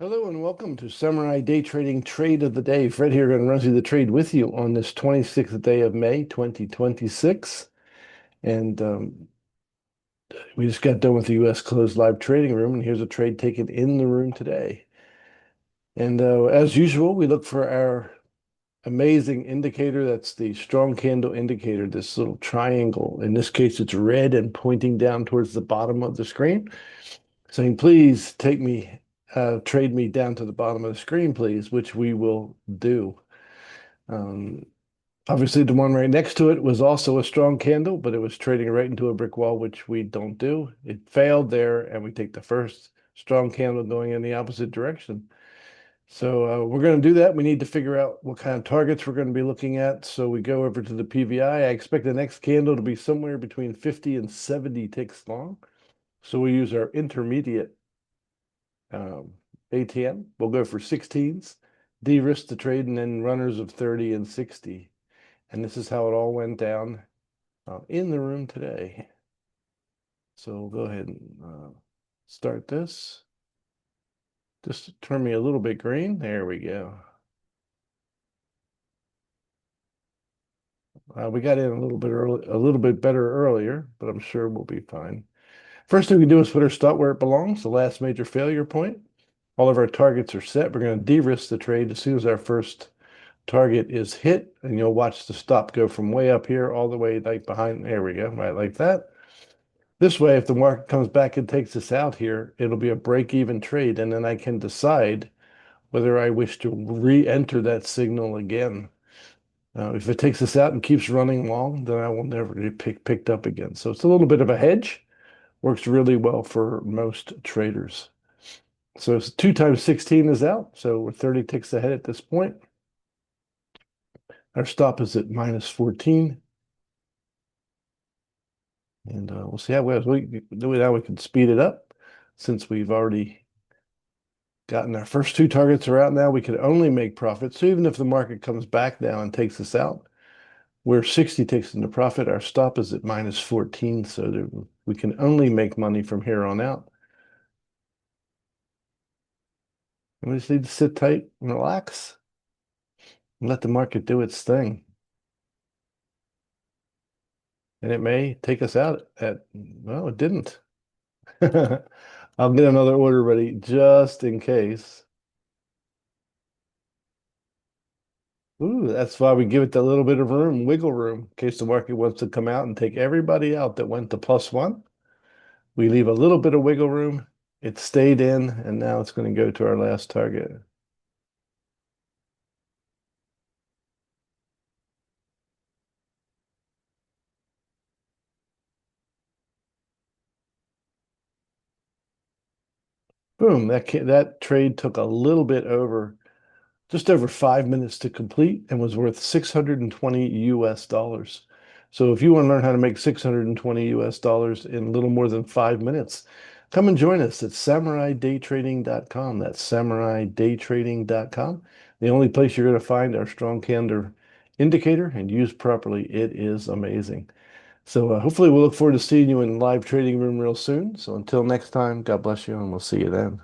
Hello and welcome to Samurai Day Trading Trade of the Day. Fred here, going to run through the trade with you on this 26th day of May, 2026. And we just got done with the U.S. closed live trading room, and here's a trade taken in the room today. And as usual, we look for our amazing indicator. That's the strong candle indicator, this little triangle. In this case, it's red and pointing down towards the bottom of the screen. Saying, please trade me down to the bottom of the screen, please, which we will do. Um, Obviously, the one right next to it was also a strong candle, but it was trading right into a brick wall, which we don't do. It failed there, and we take the first strong candle going in the opposite direction. So we're going to do that. We need to figure out what kind of targets we're going to be looking at. So we go over to the PVI. I expect the next candle to be somewhere between 50 and 70 ticks long. So we use our intermediate um, ATM. We'll go for 16s, de-risk the trade, and then runners of 30 and 60. And this is how it all went down in the room today. So we'll go ahead and start this. Just turn me a little bit green. There we go. We got in a little bit early, a little bit better earlier, but I'm sure we'll be fine. First thing we do is put our stop where it belongs, the last major failure point. All of our targets are set. We're going to de-risk the trade as soon as our first target is hit, and you'll watch the stop go from way up here all the way like behind. There we go, right like that. This way, if the market comes back and takes us out here, it'll be a break-even trade, and then I can decide whether I wish to re-enter that signal again. If it takes us out and keeps running long, then I will never get picked up again. So it's a little bit of a hedge. Works really well for most traders. So it's 2 times 16 is out. So we're 30 ticks ahead at this point. Our stop is at minus 14. And we'll see how it goes. Now we can speed it up since we've already gotten our first 2 targets are out now. We could only make profits. So even if the market comes back now and takes us out, we're 60 ticks into profit. Our stop is at minus 14. So we can only make money from here on out. And we just need to sit tight and relax and let the market do its thing. And it may take us out well, it didn't. I'll get another order ready just in case. Ooh, that's why we give it a little bit of room, wiggle room, in case the market wants to come out and take everybody out that went to +1. We leave a little bit of wiggle room. It stayed in, and now it's going to go to our last target. Boom, that trade took a little bit over, just over 5 minutes to complete and was worth 620 US dollars. So if you want to learn how to make 620 US dollars in a little more than 5 minutes, come and join us at samuraidaytrading.com. That's samuraidaytrading.com. The only place you're going to find our strong candor indicator, and used properly, it is amazing. So hopefully we'll look forward to seeing you in live trading room real soon. So until next time, God bless you, and we'll see you then.